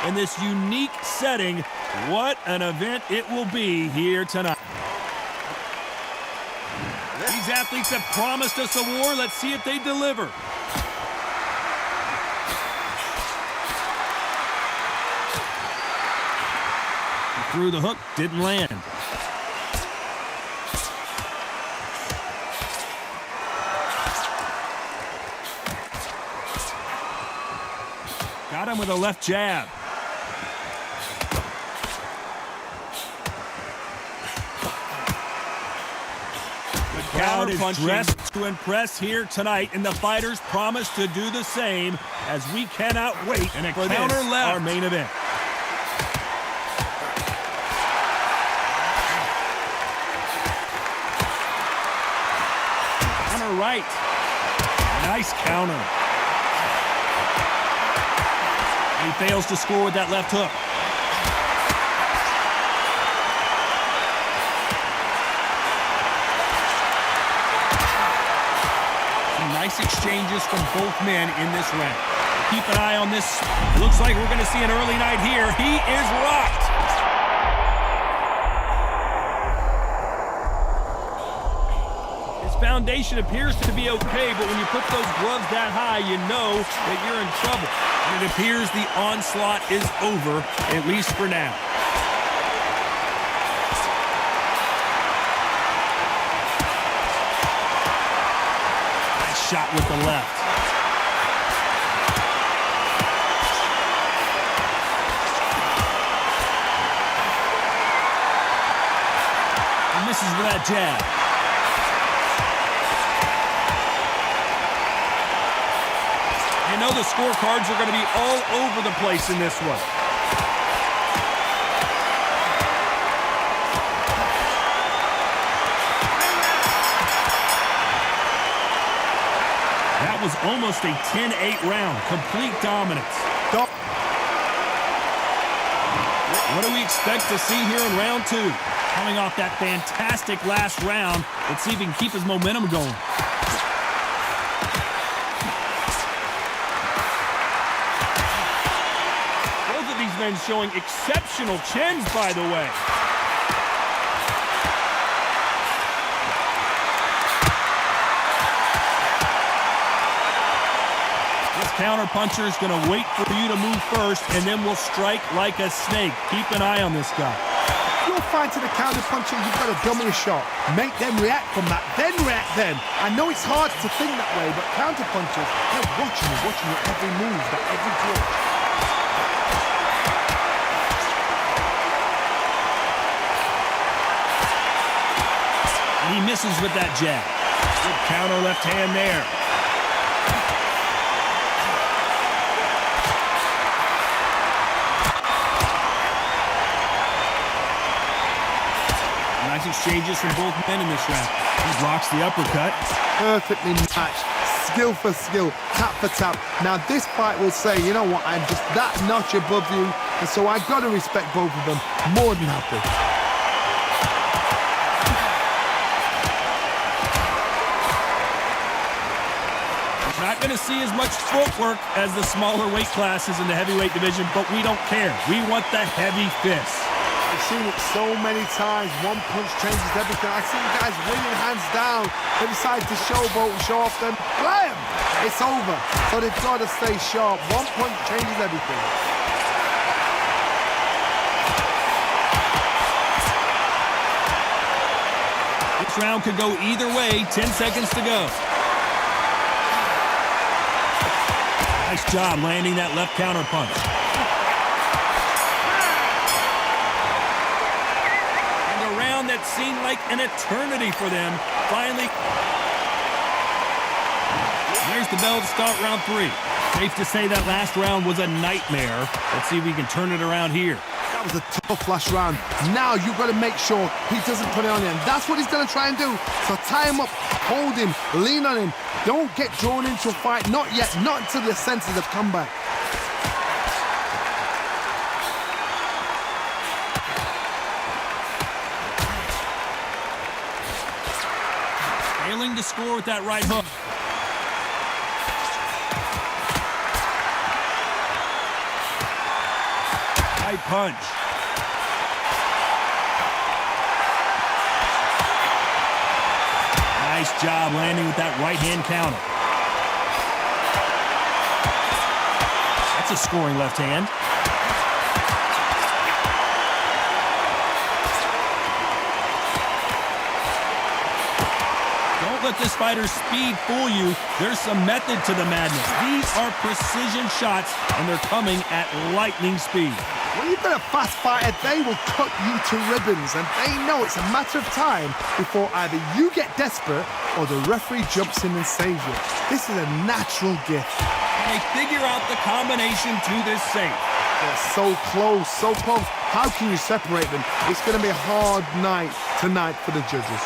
in this unique setting. What an event it will be here tonight. These athletes have promised us a war. Let's see if they deliver. Through the hook, didn't land. Got him with a left jab. The crowd is dressed to impress here tonight, and the fighters promise to do the same as we cannot wait for counter left, our main event. Counter right. Nice counter. He fails to score with that left hook. Some nice exchanges from both men in this round. Keep an eye on this. Looks like we're going to see an early night here. He is rocked. His foundation appears to be okay, but when you put those gloves that high, you know that you're in trouble. And it appears the onslaught is over, at least for now. Nice shot with the left. He misses with that jab. You know the scorecards are going to be all over the place in this one. That was almost a 10-8 round. Complete dominance. What do we expect to see here in round two? Coming off that fantastic last round, let's see if he can keep his momentum going. Men showing exceptional chins, by the way. This counter-puncher is going to wait for you to move first, and then will strike like a snake. Keep an eye on this guy. You're fighting a counter-puncher, you've got to dummy a shot. Make them react from that, then react them. I know it's hard to think that way, but counter-punchers, they're watching your every move, every twitch. He misses with that jab. Good counter left hand there. Nice exchanges from both men in this round. He blocks the uppercut. Perfectly matched. Skill for skill, tap for tap. Now this fight will say, you know what, I'm just that notch above you, and so I've got to respect both of them. More than happy. Not going to see as much footwork as the smaller weight classes in the heavyweight division, but we don't care. We want the heavy fists. I've seen it so many times. One punch changes everything. I've seen guys winning hands down. They decide to showboat and show off them. Blam! It's over. So they've got to stay sharp. One punch changes everything. This round could go either way. 10 seconds to go. Nice job landing that left counter punch. And a round that seemed like an eternity for them. Finally. There's the bell to start round three. Safe to say that last round was a nightmare. Let's see if we can turn it around here. That was a tough last round. Now you've got to make sure he doesn't put it on him. That's what he's going to try and do. So tie him up, hold him, lean on him. Don't get drawn into a fight. Not yet. Not until the senses have come back. Failing to score with that right hook. Right punch. Nice job landing with that right hand counter. That's a scoring left hand. Don't let this fighter's speed fool you. There's some method to the madness. These are precision shots, and they're coming at lightning speed. When you've got a fast fighter, they will cut you to ribbons, and they know it's a matter of time before either you get desperate or the referee jumps in and saves you. This is a natural gift. And they figure out the combination to this safe. They're so close, so close. How can you separate them? It's going to be a hard night tonight for the judges.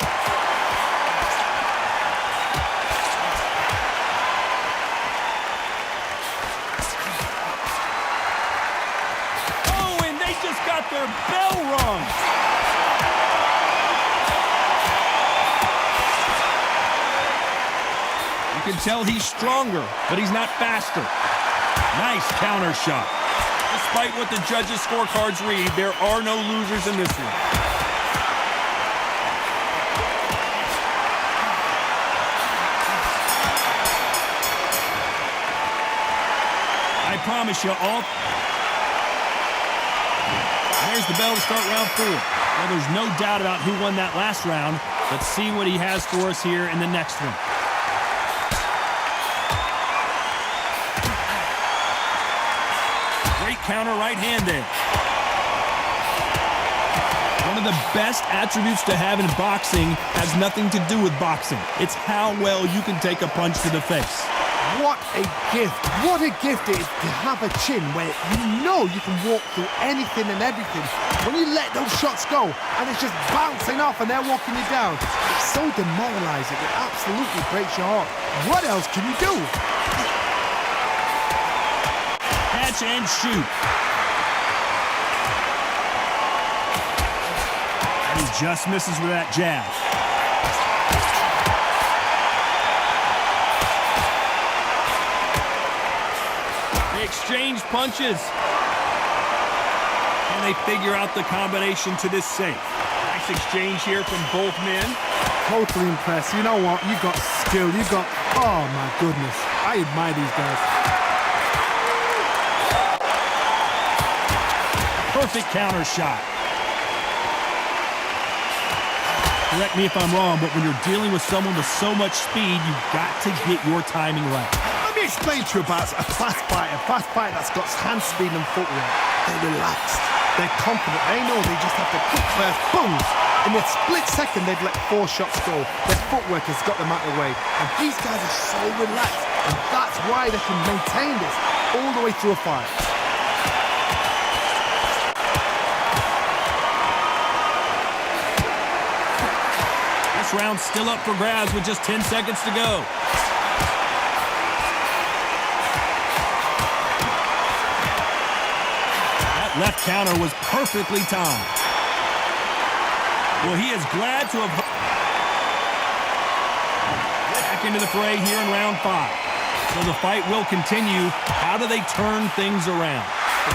Their bell rung. You can tell he's stronger, but he's not faster. Nice counter shot. Despite what the judges' scorecards read, there are no losers in this one. I promise you all. There's the bell to start round 4. Well, there's no doubt about who won that last round. Let's see what he has for us here in the next one. Great counter right hand there. One of the best attributes to have in boxing has nothing to do with boxing. It's how well you can take a punch to the face. What a gift. What a gift it is to have a chin where you know you can walk through anything and everything. When you let those shots go and it's just bouncing off and they're walking you down, it's so demoralizing. It absolutely breaks your heart. What else can you do? Catch and shoot. And he just misses with that jab. Exchange punches. And they figure out the combination to this safe. Nice exchange here from both men. Totally impressed. You know what? You got skill. You got... Oh, my goodness. I admire these guys. Perfect counter shot. Correct me if I'm wrong, but when you're dealing with someone with so much speed, you've got to get your timing right. Let me explain to you about a fast fighter that's got hand speed and footwork. They're relaxed. They're confident. They know they just have to kick first, boom! In a split second, they've let 4 shots go. Their footwork has got them out of the way. And these guys are so relaxed. And that's why they can maintain this all the way through a fight. This round's still up for grabs with just 10 seconds to go. That left counter was perfectly timed. Well, he is glad to have back into the fray here in round 5. So the fight will continue. How do they turn things around?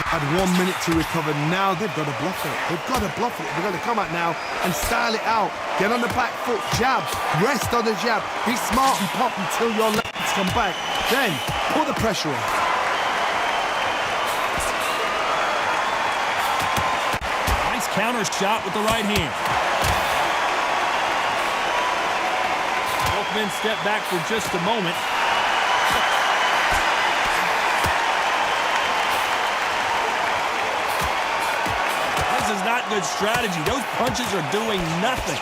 Had 1 minute to recover. Now they've got to bluff it. They've got to bluff it. They've got to come out now and style it out. Get on the back foot, jab, rest on the jab. Be smart and pop until your legs come back. Then put the pressure on. Nice counter shot with the right hand. Both men step back for just a moment. This is not good strategy. Those punches are doing nothing.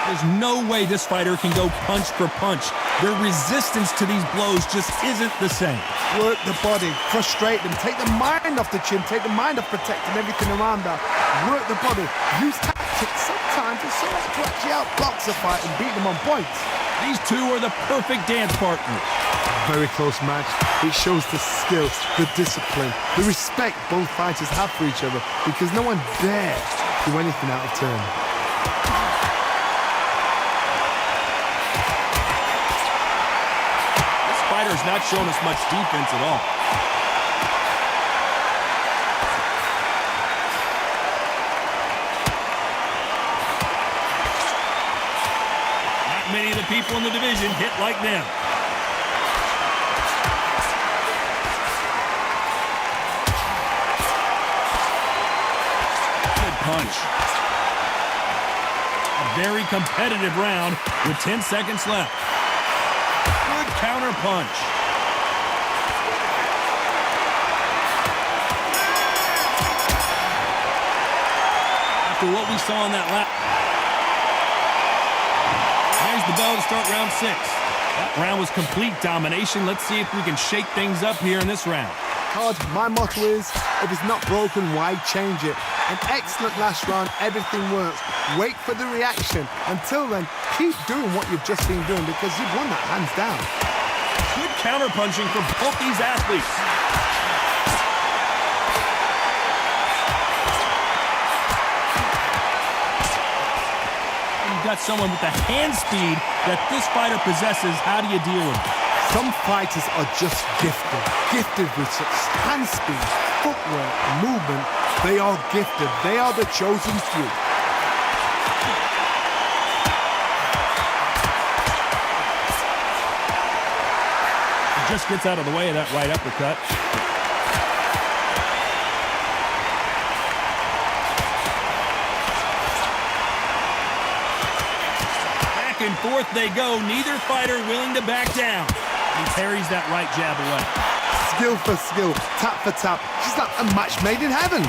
There's no way this fighter can go punch for punch. Their resistance to these blows just isn't the same. Work the body, frustrate them, take the mind off the chin, take the mind off protecting everything around that. Work the body, use tactics. Sometimes it's so much to actually outbox a fight and beat them on points. These two are the perfect dance partners. Very close match. It shows the skill, the discipline, the respect both fighters have for each other because no one dare do anything out of turn. fighter's not showing us much defense at all. Not many of the people in the division hit like them. Good punch. A very competitive round with 10 seconds left. Good counter punch. After what we saw in that lap. There's the bell to start round 6. That round was complete domination. Let's see if we can shake things up here in this round. Todd, my motto is, if it's not broken, why change it? An excellent last round, everything works. Wait for the reaction. Until then, keep doing what you've just been doing because you've won that hands down. Good counter-punching from both these athletes. You've got someone with the hand speed that this fighter possesses. How do you deal with it? Some fighters are just gifted with such hand speed, footwork, movement. They are gifted. They are the chosen few. Just gets out of the way of that right uppercut. Back and forth they go. Neither fighter willing to back down. He parries that right jab away. Skill for skill, tap for tap. She's like a match made in heaven.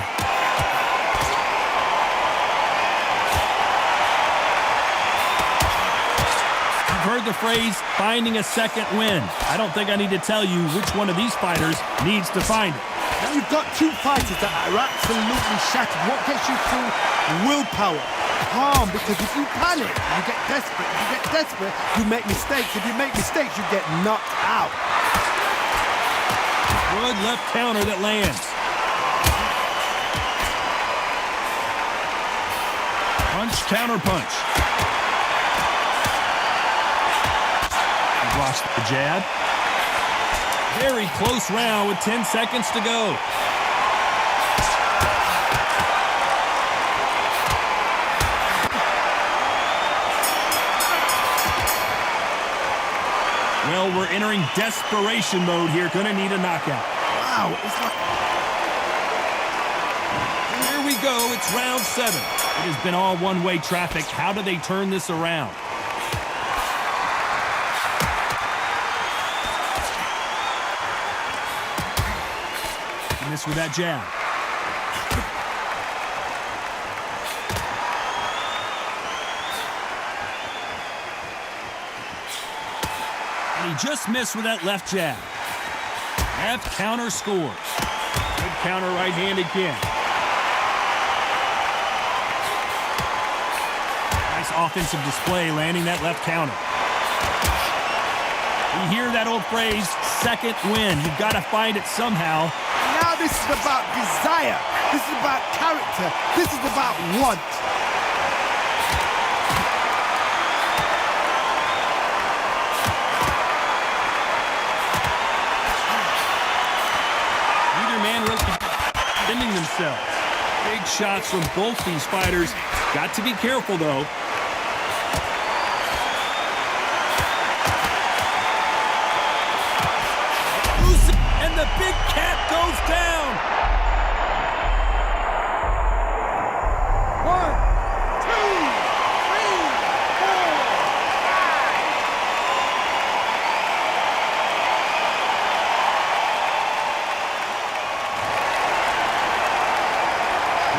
Heard the phrase, finding a second win. I don't think I need to tell you which one of these fighters needs to find it. Now you've got two fighters that are absolutely shattered. What gets you through? Willpower. Calm, because if you panic, you get desperate. If you get desperate, you make mistakes. If you make mistakes, you get knocked out. Good left counter that lands. Punch, counter punch. Lost the jab. Very close round with 10 seconds to go. Well, we're entering desperation mode here. Gonna need a knockout. Wow, it's like... Here we go. It's round 7. It has been all one-way traffic. How do they turn this around? Miss with that jab. And he just missed with that left jab. Left counter scores. Good counter right hand again. Nice offensive display landing that left counter. You hear that old phrase, second win. You've got to find it somehow. Now this is about desire. This is about character. This is about want. Neither man really defending themselves. Big shots from both these fighters. Got to be careful, though. And the big cat goes down. 1, 2, 3, 4, 5.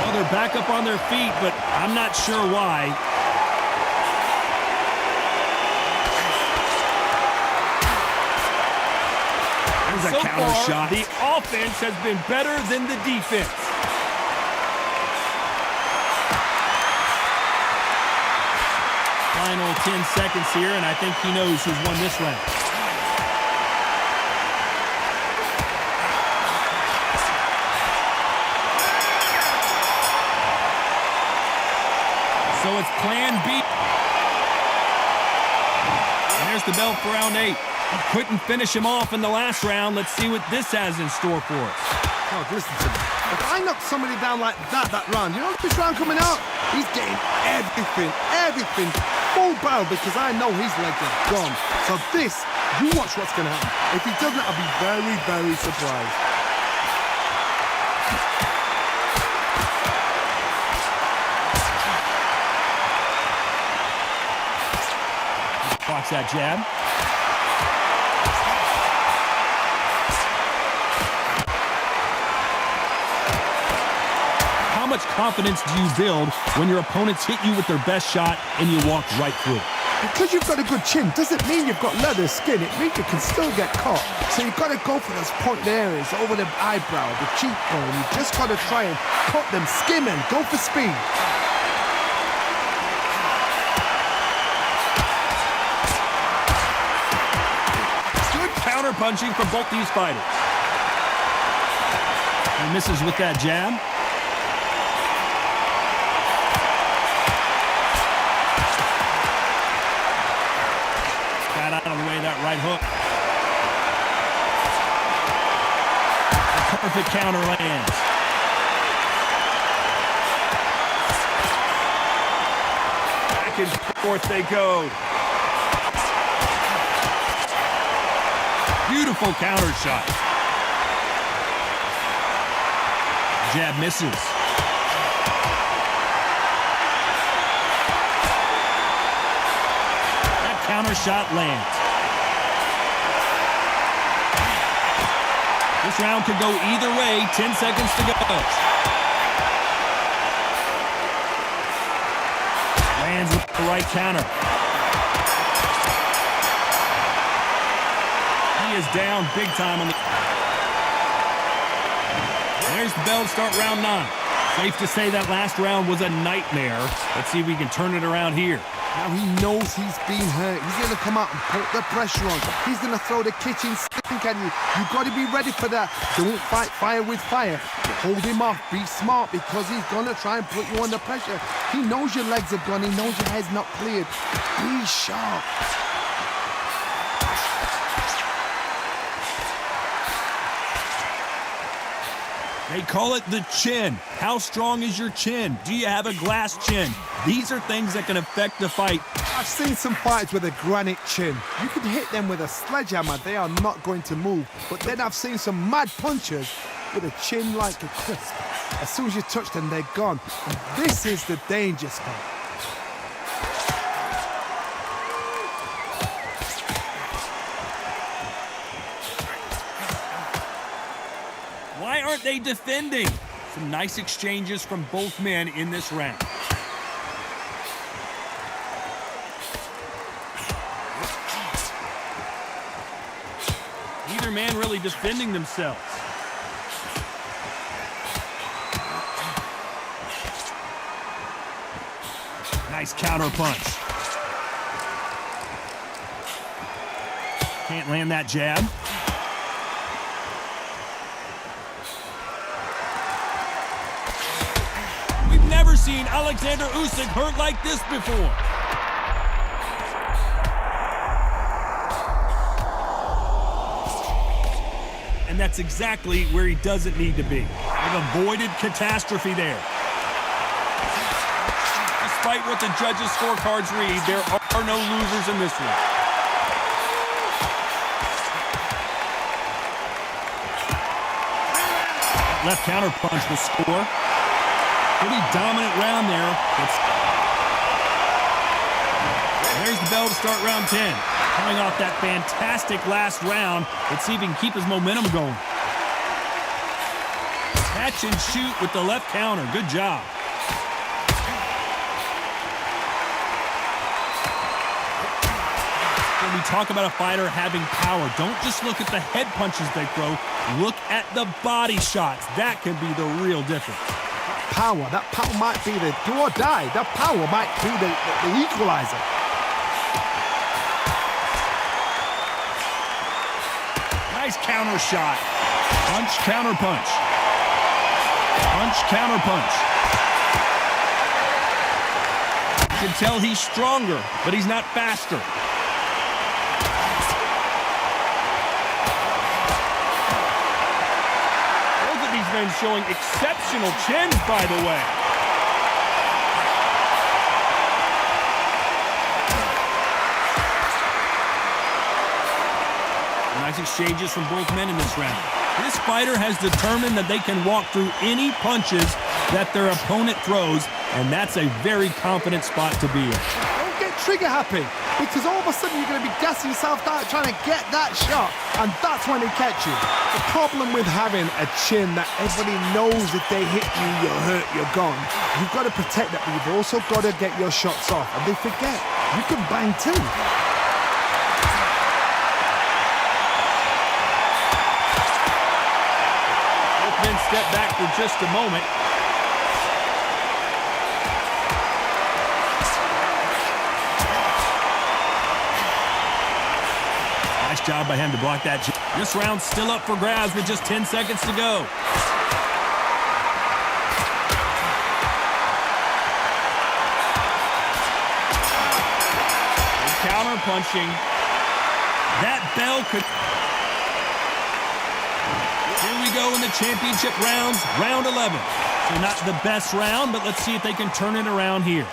Well, they're back up on their feet, but I'm not sure why. There's a So counter far, shot. the offense has been better than the defense. Final 10 seconds here, and I think he knows who's won this round. So it's plan B. And there's the bell for round 8. Couldn't finish him off in the last round. Let's see what this has in store for us. Oh, listen to me. If I knock somebody down like that round, you know this round coming out? He's getting everything full barrel because I know his legs are gone. So this, you watch what's going to happen. If he doesn't, I'll be very, very surprised. Watch that jab. How much confidence do you build when your opponents hit you with their best shot and you walk right through it? Because you've got a good chin doesn't mean you've got leather skin. It means you can still get caught. So you've got to go for those point areas over the eyebrow, the cheekbone. You just got to try and cut them, skim them, go for speed. Good counter punching from both these fighters. He misses with that jab. Out of the way, that right hook. The perfect counter lands. Back and forth they go. Beautiful counter shot. Jab misses. Counter shot lands. This round could go either way. 10 seconds to go. Lands with the right counter. He is down big time on the... There's the bell to start round 9. Safe to say that last round was a nightmare. Let's see if we can turn it around here. Now he knows he's been hurt. He's going to come out and put the pressure on. He's going to throw the kitchen sink at you. You've got to be ready for that. Don't fight fire with fire. Hold him off. Be smart because he's going to try and put you under pressure. He knows your legs are gone. He knows your head's not cleared. Be sharp. They call it the chin. How strong is your chin? Do you have a glass chin? These are things that can affect the fight. I've seen some fights with a granite chin. You can hit them with a sledgehammer. They are not going to move. But then I've seen some mad punchers with a chin like a crisp. As soon as you touch them, they're gone. And this is the danger spot. Why aren't they defending? Some nice exchanges from both men in this round. Neither man really defending themselves. Nice counter punch. Can't land that jab. Never seen Alexander Usyk hurt like this before. And that's exactly where he doesn't need to be. They've avoided catastrophe there. Despite what the judges' scorecards read, there are no losers in this one. Left counter punch will score. Pretty dominant round there. There's the bell to start round 10. Coming off that fantastic last round, let's see if he can keep his momentum going. Catch and shoot with the left counter. Good job. When we talk about a fighter having power, don't just look at the head punches they throw. Look at the body shots. That can be the real difference. That power might be the do or die. That power might be the equalizer. Nice counter shot. Punch, counter punch. Punch, counter punch. You can tell he's stronger, but he's not faster. men showing exceptional chins, by the way. Nice exchanges from both men in this round. This fighter has determined that they can walk through any punches that their opponent throws, and that's a very confident spot to be in. Don't get trigger happy, because all of a sudden you're going to be gassing yourself out trying to get that shot, and that's when they catch you. The problem with having a chin that everybody knows if they hit you, you're hurt, you're gone. You've got to protect that, but you've also got to get your shots off, and they forget you can bang too. Step back for just a moment. Nice job by him to block that. This round's still up for grabs with just 10 seconds to go. And counter punching. That bell could... Here we go in the championship rounds, round 11. So not the best round, but let's see if they can turn it around here.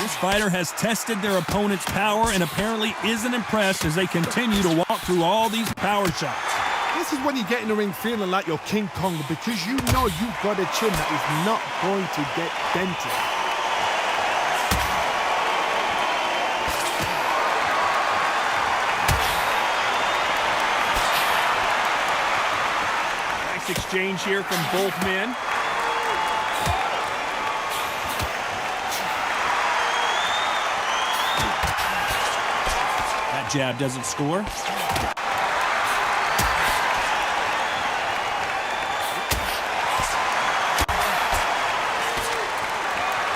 This fighter has tested their opponent's power and apparently isn't impressed as they continue to walk through all these power shots. This is when you get in the ring feeling like you're King Kong, because you know you've got a chin that is not going to get dented. Exchange here from both men. That jab doesn't score.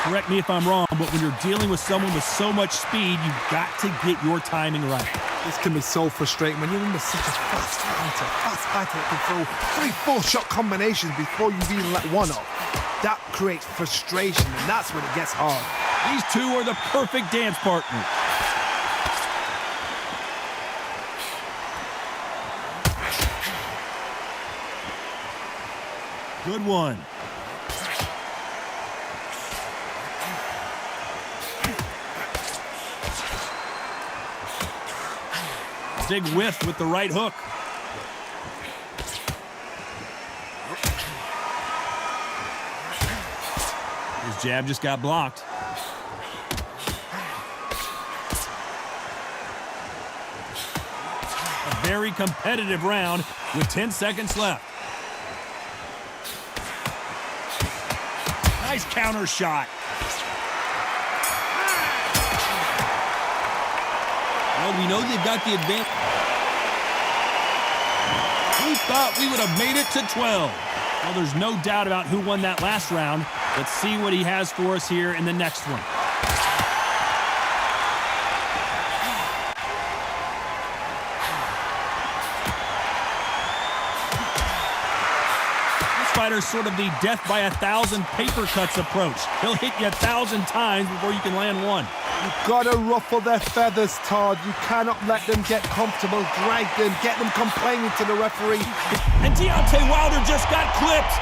Correct me if I'm wrong, but when you're dealing with someone with so much speed, you've got to get your timing right. This can be so frustrating when you're in such a fast fighter that can throw 3-4 shot combinations before you've even let one off. That creates frustration, and that's when it gets hard. These two are the perfect dance partners. Good one. Big whiff with the right hook. His jab just got blocked. A very competitive round with 10 seconds left. Nice counter shot. Well, we know they've got the advantage. We thought we would have made it to 12. Well, there's no doubt about who won that last round. Let's see what he has for us here in the next one. This fighter's sort of the death by 1,000 paper cuts approach. He'll hit you 1,000 times before you can land one. You've got to ruffle their feathers, Todd. You cannot let them get comfortable, drag them, get them complaining to the referee. And Deontay Wilder just got clipped.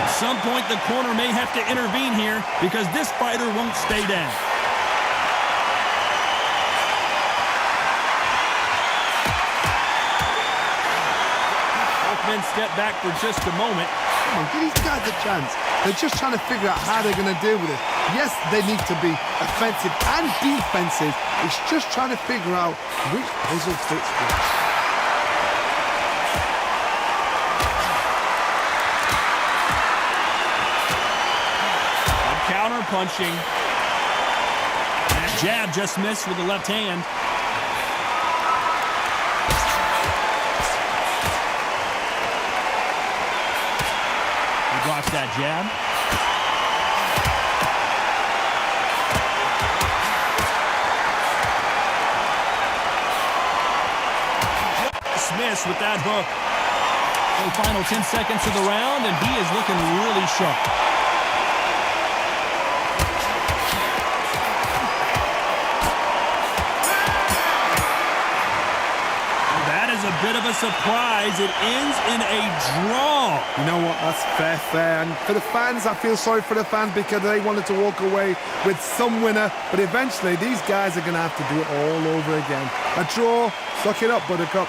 At some point, the corner may have to intervene here because this fighter won't stay down. Both men step back for just a moment. Come on, give these guys a chance. They're just trying to figure out how they're going to deal with it. Yes, they need to be offensive and defensive. It's just trying to figure out which puzzle fits which. Counter punching. That jab just missed with the left hand. He blocks that jab. dismiss with that hook. So final 10 seconds of the round, and he is looking really sharp. That is a bit of a surprise. It ends in a draw. You know what? That's fair. And for the fans, I feel sorry for the fans because they wanted to walk away with some winner. But eventually, these guys are going to have to do it all over again. A draw. Suck it up, Buttercup.